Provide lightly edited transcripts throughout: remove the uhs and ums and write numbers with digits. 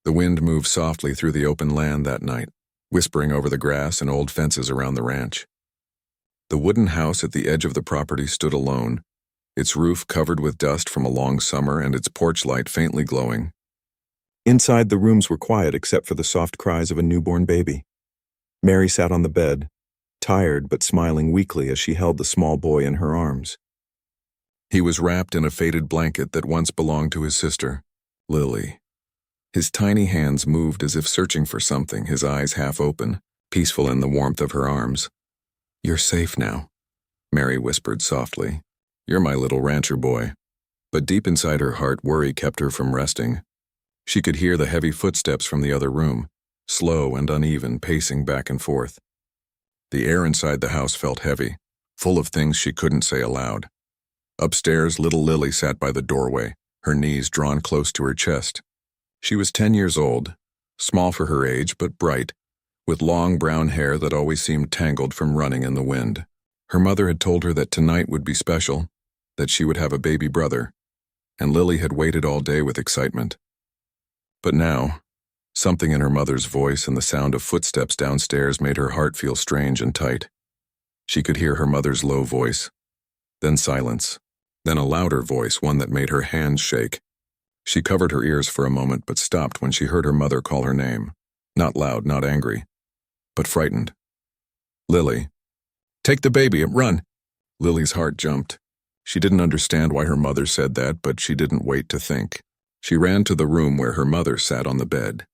The wind moved softly through the open land that night, whispering over the grass and old fences around the ranch. The wooden house at the edge of the property stood alone, its roof covered with dust from a long summer and its porch light faintly glowing. Inside, the rooms were quiet except for the soft cries of a newborn baby. Mary sat on the bed, tired but smiling weakly as she held the small boy in her arms. He was wrapped in a faded blanket that once belonged to his sister, Lily. His tiny hands moved as if searching for something, his eyes half open, peaceful in the warmth of her arms. "You're safe now," Mary whispered softly. "You're my little rancher boy." But deep inside her heart, worry kept her from resting. She could hear the heavy footsteps from the other room, slow and uneven, pacing back and forth. The air inside the house felt heavy, full of things she couldn't say aloud. Upstairs, little Lily sat by the doorway, her knees drawn close to her chest. She was 10 years old, small for her age but bright, with long brown hair that always seemed tangled from running in the wind. Her mother had told her that tonight would be special, that she would have a baby brother, and Lily had waited all day with excitement. But now, something in her mother's voice and the sound of footsteps downstairs made her heart feel strange and tight. She could hear her mother's low voice, then silence, then a louder voice, one that made her hands shake. She covered her ears for a moment but stopped when she heard her mother call her name. Not loud, not angry, but frightened. "Lily. Take the baby and run." Lily's heart jumped. She didn't understand why her mother said that, but she didn't wait to think. She ran to the room where her mother sat on the bed.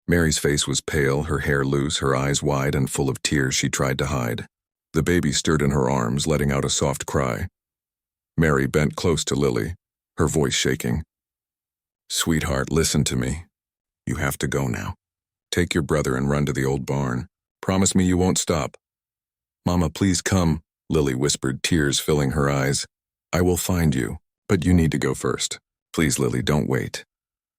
Mary's face was pale, her hair loose, her eyes wide and full of tears she tried to hide. The baby stirred in her arms, letting out a soft cry. Mary bent close to Lily, her voice shaking. "Sweetheart, listen to me. You have to go now. Take your brother and run to the old barn. Promise me you won't stop." "Mama, please come," Lily whispered, tears filling her eyes. "I will find you, but you need to go first. Please, Lily, don't wait."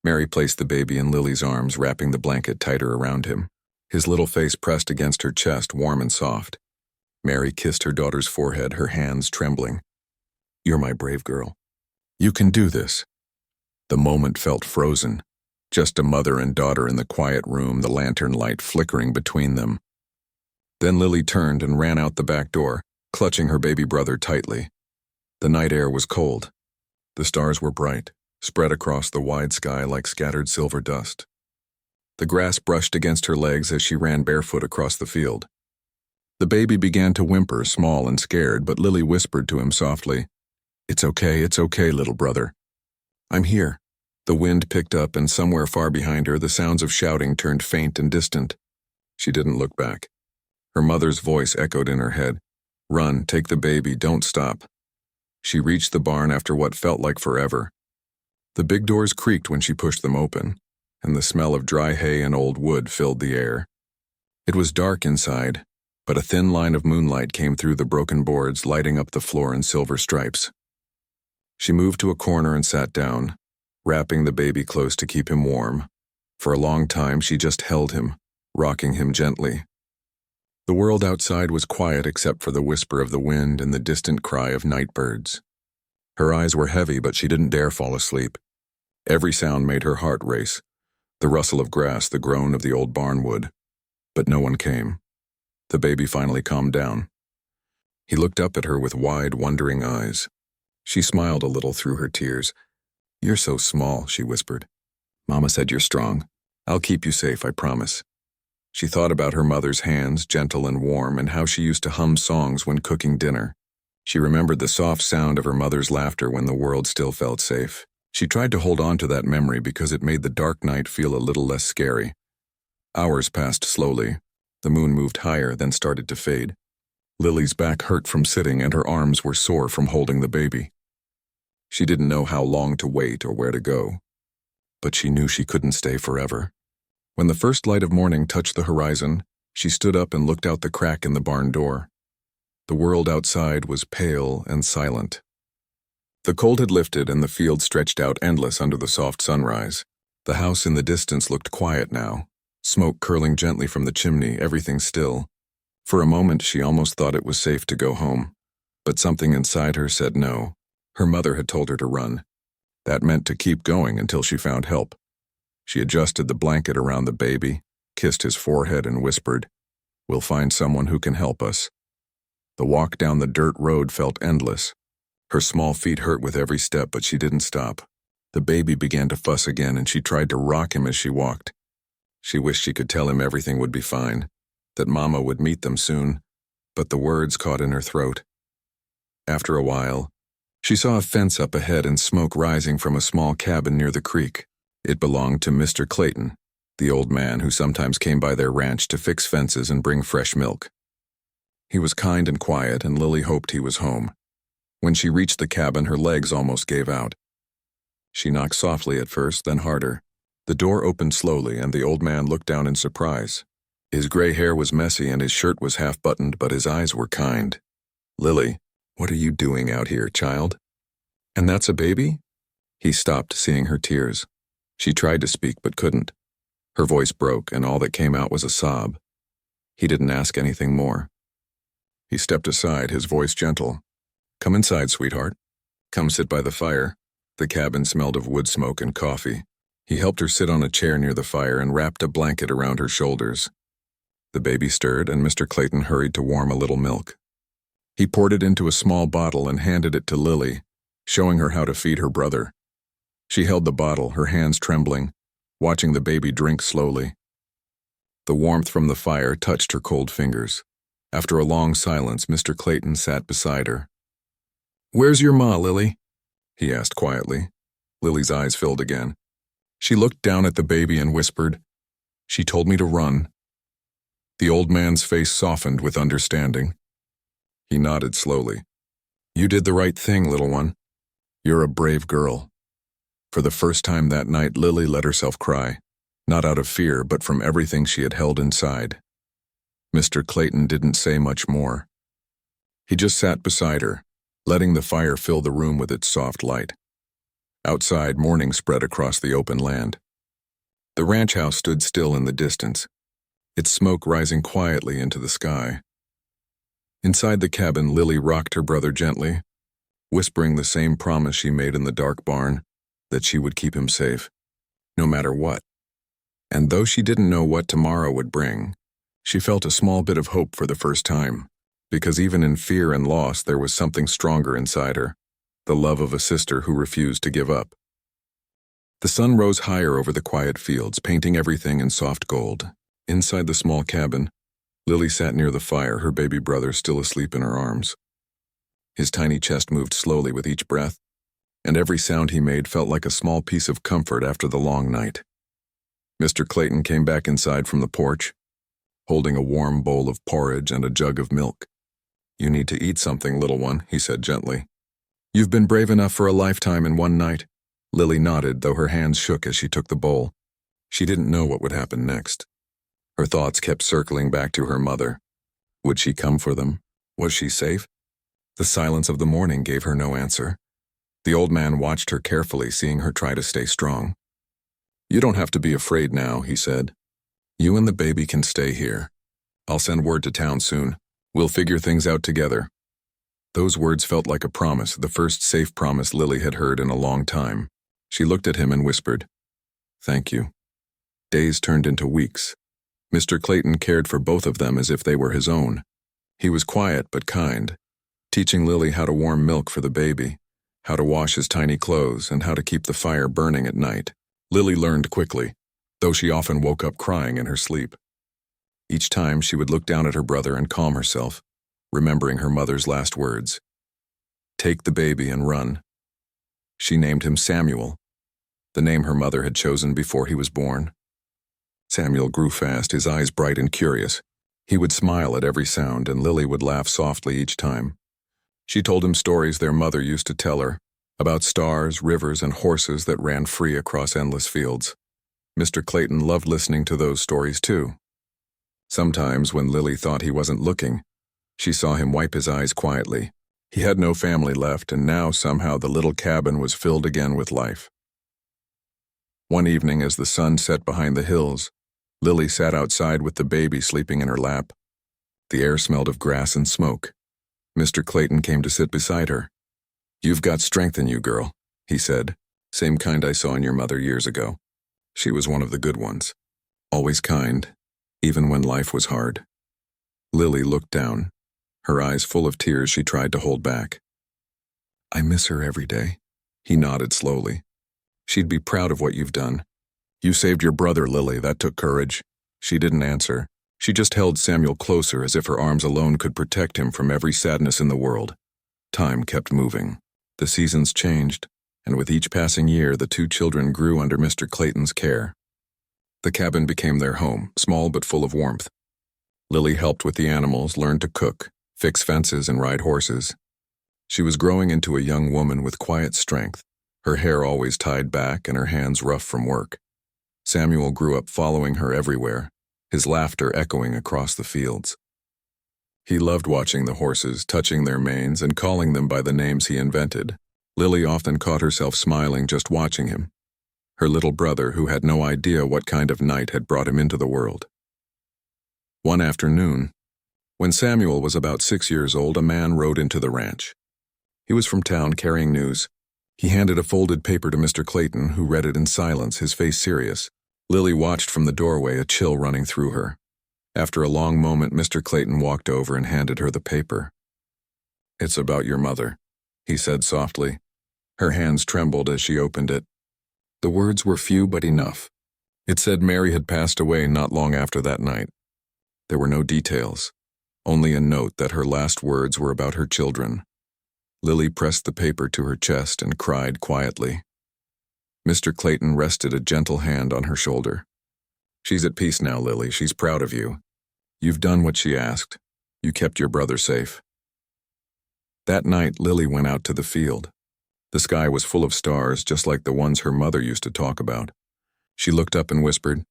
Mary placed the baby in Lily's arms, wrapping the blanket tighter around him. His little face pressed against her chest, warm and soft. Mary kissed her daughter's forehead, her hands trembling. "You're my brave girl. You can do this." The moment felt frozen. Just a mother and daughter in the quiet room, the lantern light flickering between them. Then Lily turned and ran out the back door, clutching her baby brother tightly. The night air was cold. The stars were bright, spread across the wide sky like scattered silver dust. The grass brushed against her legs as she ran barefoot across the field. The baby began to whimper, small and scared, but Lily whispered to him softly, it's okay, little brother. I'm here." The wind picked up, and somewhere far behind her, the sounds of shouting turned faint and distant. She didn't look back. Her mother's voice echoed in her head. "Run, take the baby, don't stop." She reached the barn after what felt like forever. The big doors creaked when she pushed them open, and the smell of dry hay and old wood filled the air. It was dark inside, but a thin line of moonlight came through the broken boards, lighting up the floor in silver stripes. She moved to a corner and sat down, wrapping the baby close to keep him warm. For a long time, she just held him, rocking him gently. The world outside was quiet except for the whisper of the wind and the distant cry of night birds. Her eyes were heavy, but she didn't dare fall asleep. Every sound made her heart race, the rustle of grass, the groan of the old barnwood. But no one came. The baby finally calmed down. He looked up at her with wide, wondering eyes. She smiled a little through her tears. "You're so small," she whispered. "Mama said you're strong. I'll keep you safe, I promise." She thought about her mother's hands, gentle and warm, and how she used to hum songs when cooking dinner. She remembered the soft sound of her mother's laughter when the world still felt safe. She tried to hold on to that memory because it made the dark night feel a little less scary. Hours passed slowly. The moon moved higher, then started to fade. Lily's back hurt from sitting, and her arms were sore from holding the baby. She didn't know how long to wait or where to go, but she knew she couldn't stay forever. When the first light of morning touched the horizon, she stood up and looked out the crack in the barn door. The world outside was pale and silent. The cold had lifted, and the field stretched out endless under the soft sunrise. The house in the distance looked quiet now, smoke curling gently from the chimney, everything still. For a moment, she almost thought it was safe to go home, but something inside her said no. Her mother had told her to run. That meant to keep going until she found help. She adjusted the blanket around the baby, kissed his forehead, and whispered, "We'll find someone who can help us." The walk down the dirt road felt endless. Her small feet hurt with every step, but she didn't stop. The baby began to fuss again, and she tried to rock him as she walked. She wished she could tell him everything would be fine, that Mama would meet them soon, but the words caught in her throat. After a while, she saw a fence up ahead and smoke rising from a small cabin near the creek. It belonged to Mr. Clayton, the old man who sometimes came by their ranch to fix fences and bring fresh milk. He was kind and quiet, and Lily hoped he was home. When she reached the cabin, her legs almost gave out. She knocked softly at first, then harder. The door opened slowly, and the old man looked down in surprise. His gray hair was messy and his shirt was half-buttoned, but his eyes were kind. "Lily, what are you doing out here, child? And that's a baby?" He stopped, seeing her tears. She tried to speak, but couldn't. Her voice broke, and all that came out was a sob. He didn't ask anything more. He stepped aside, his voice gentle. "Come inside, sweetheart. Come sit by the fire." The cabin smelled of wood smoke and coffee. He helped her sit on a chair near the fire and wrapped a blanket around her shoulders. The baby stirred, and Mr. Clayton hurried to warm a little milk. He poured it into a small bottle and handed it to Lily, showing her how to feed her brother. She held the bottle, her hands trembling, watching the baby drink slowly. The warmth from the fire touched her cold fingers. After a long silence, Mr. Clayton sat beside her. "Where's your ma, Lily?" he asked quietly. Lily's eyes filled again. She looked down at the baby and whispered, "She told me to run." The old man's face softened with understanding. He nodded slowly. "You did the right thing, little one. You're a brave girl." For the first time that night, Lily let herself cry, not out of fear, but from everything she had held inside. Mr. Clayton didn't say much more. He just sat beside her, letting the fire fill the room with its soft light. Outside, morning spread across the open land. The ranch house stood still in the distance, its smoke rising quietly into the sky. Inside the cabin, Lily rocked her brother gently, whispering the same promise she made in the dark barn, that she would keep him safe, no matter what. And though she didn't know what tomorrow would bring, she felt a small bit of hope for the first time, because even in fear and loss there was something stronger inside her, the love of a sister who refused to give up. The sun rose higher over the quiet fields, painting everything in soft gold. Inside the small cabin, Lily sat near the fire, her baby brother still asleep in her arms. His tiny chest moved slowly with each breath, and every sound he made felt like a small piece of comfort after the long night. Mr. Clayton came back inside from the porch, holding a warm bowl of porridge and a jug of milk. "You need to eat something, little one," he said gently. "You've been brave enough for a lifetime in one night." Lily nodded, though her hands shook as she took the bowl. She didn't know what would happen next. Her thoughts kept circling back to her mother. Would she come for them? Was she safe? The silence of the morning gave her no answer. The old man watched her carefully, seeing her try to stay strong. "You don't have to be afraid now," he said. "You and the baby can stay here. I'll send word to town soon. We'll figure things out together." Those words felt like a promise, the first safe promise Lily had heard in a long time. She looked at him and whispered, "Thank you." Days turned into weeks. Mr. Clayton cared for both of them as if they were his own. He was quiet but kind, teaching Lily how to warm milk for the baby, how to wash his tiny clothes, and how to keep the fire burning at night. Lily learned quickly, though she often woke up crying in her sleep. Each time she would look down at her brother and calm herself, remembering her mother's last words. "Take the baby and run." She named him Samuel, the name her mother had chosen before he was born. Samuel grew fast, his eyes bright and curious. He would smile at every sound, and Lily would laugh softly each time. She told him stories their mother used to tell her, about stars, rivers, and horses that ran free across endless fields. Mr. Clayton loved listening to those stories too. Sometimes, when Lily thought he wasn't looking, she saw him wipe his eyes quietly. He had no family left, and now somehow the little cabin was filled again with life. One evening, as the sun set behind the hills, Lily sat outside with the baby sleeping in her lap. The air smelled of grass and smoke. Mr. Clayton came to sit beside her. "You've got strength in you, girl," he said, "same kind I saw in your mother years ago." She was one of the good ones, always kind, even when life was hard. Lily looked down, her eyes full of tears she tried to hold back. I miss her every day. He nodded slowly. She'd be proud of what you've done. You saved your brother, Lily. That took courage. She didn't answer. She just held Samuel closer as if her arms alone could protect him from every sadness in the world. Time kept moving. The seasons changed, and with each passing year, the two children grew under Mr. Clayton's care. The cabin became their home, small but full of warmth. Lily helped with the animals, learned to cook, fix fences, and ride horses. She was growing into a young woman with quiet strength, her hair always tied back and her hands rough from work. Samuel grew up following her everywhere, his laughter echoing across the fields. He loved watching the horses, touching their manes, and calling them by the names he invented. Lily often caught herself smiling just watching him, her little brother who had no idea what kind of night had brought him into the world. One afternoon, when Samuel was about 6 years old, a man rode into the ranch. He was from town carrying news. He handed a folded paper to Mr. Clayton, who read it in silence, his face serious. Lily watched from the doorway, a chill running through her. After a long moment, Mr. Clayton walked over and handed her the paper. It's about your mother, he said softly. Her hands trembled as she opened it. The words were few but enough. It said Mary had passed away not long after that night. There were no details, only a note that her last words were about her children. Lily pressed the paper to her chest and cried quietly. Mr. Clayton rested a gentle hand on her shoulder. She's at peace now, Lily. She's proud of you. You've done what she asked. You kept your brother safe. That night, Lily went out to the field. The sky was full of stars, just like the ones her mother used to talk about. She looked up and whispered,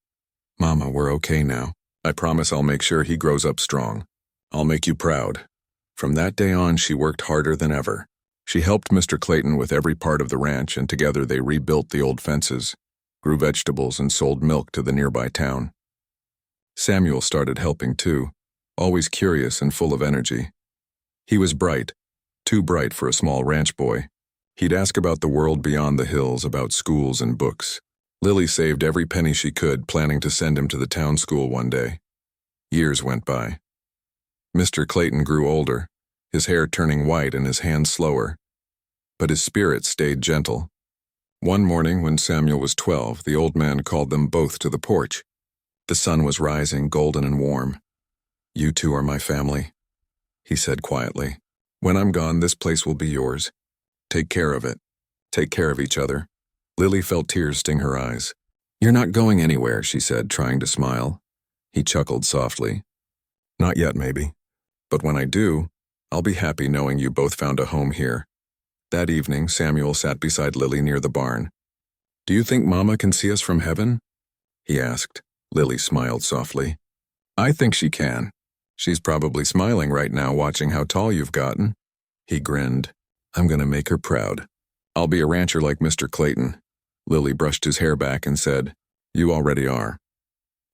Mama, we're okay now. I promise I'll make sure he grows up strong. I'll make you proud. From that day on, she worked harder than ever. She helped Mr. Clayton with every part of the ranch, and together they rebuilt the old fences, grew vegetables, and sold milk to the nearby town. Samuel started helping too, always curious and full of energy. He was bright, too bright for a small ranch boy. He'd ask about the world beyond the hills, about schools and books. Lily saved every penny she could, planning to send him to the town school one day. Years went by. Mr. Clayton grew older, his hair turning white and his hands slower. But his spirit stayed gentle. One morning when Samuel was 12, the old man called them both to the porch. The sun was rising, golden and warm. You two are my family, he said quietly. When I'm gone, this place will be yours. Take care of it. Take care of each other. Lily felt tears sting her eyes. You're not going anywhere, she said, trying to smile. He chuckled softly. Not yet, maybe. But when I do, I'll be happy knowing you both found a home here. That evening, Samuel sat beside Lily near the barn. Do you think Mama can see us from heaven? He asked. Lily smiled softly. I think she can. She's probably smiling right now watching how tall you've gotten. He grinned. I'm going to make her proud. I'll be a rancher like Mr. Clayton. Lily brushed his hair back and said, You already are.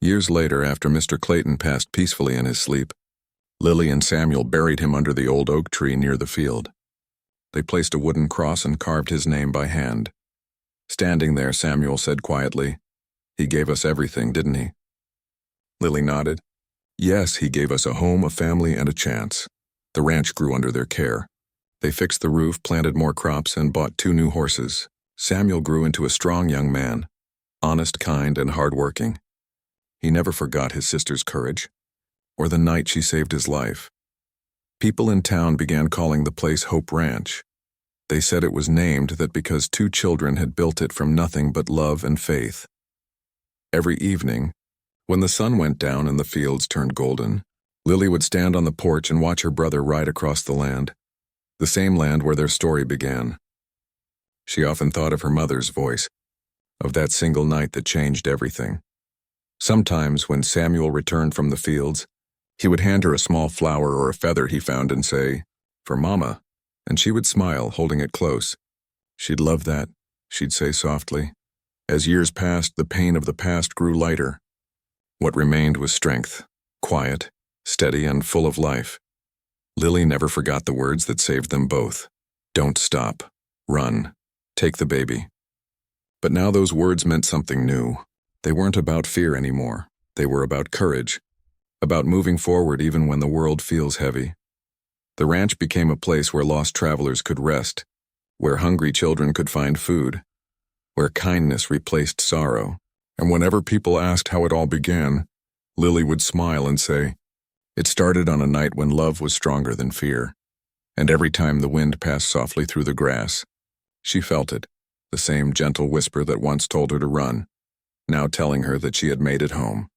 Years later, after Mr. Clayton passed peacefully in his sleep, Lily and Samuel buried him under the old oak tree near the field. They placed a wooden cross and carved his name by hand. Standing there, Samuel said quietly, He gave us everything, didn't he? Lily nodded. Yes, he gave us a home, a family, and a chance. The ranch grew under their care. They fixed the roof, planted more crops, and bought 2 new horses. Samuel grew into a strong young man, honest, kind, and hard-working. He never forgot his sister's courage, or the night she saved his life. People in town began calling the place Hope Ranch. They said it was named that because 2 children had built it from nothing but love and faith. Every evening, when the sun went down and the fields turned golden, Lily would stand on the porch and watch her brother ride across the land, the same land where their story began. She often thought of her mother's voice, of that single night that changed everything. Sometimes, when Samuel returned from the fields, he would hand her a small flower or a feather he found and say, For Mama, and she would smile, holding it close. She'd love that, she'd say softly. As years passed, the pain of the past grew lighter. What remained was strength, quiet, steady, and full of life. Lily never forgot the words that saved them both. Don't stop. Run. Take the baby. But now those words meant something new. They weren't about fear anymore. They were about courage, about moving forward even when the world feels heavy. The ranch became a place where lost travelers could rest, where hungry children could find food, where kindness replaced sorrow. And whenever people asked how it all began, Lily would smile and say, "It started on a night when love was stronger than fear." And every time the wind passed softly through the grass, she felt it, the same gentle whisper that once told her to run, now telling her that she had made it home.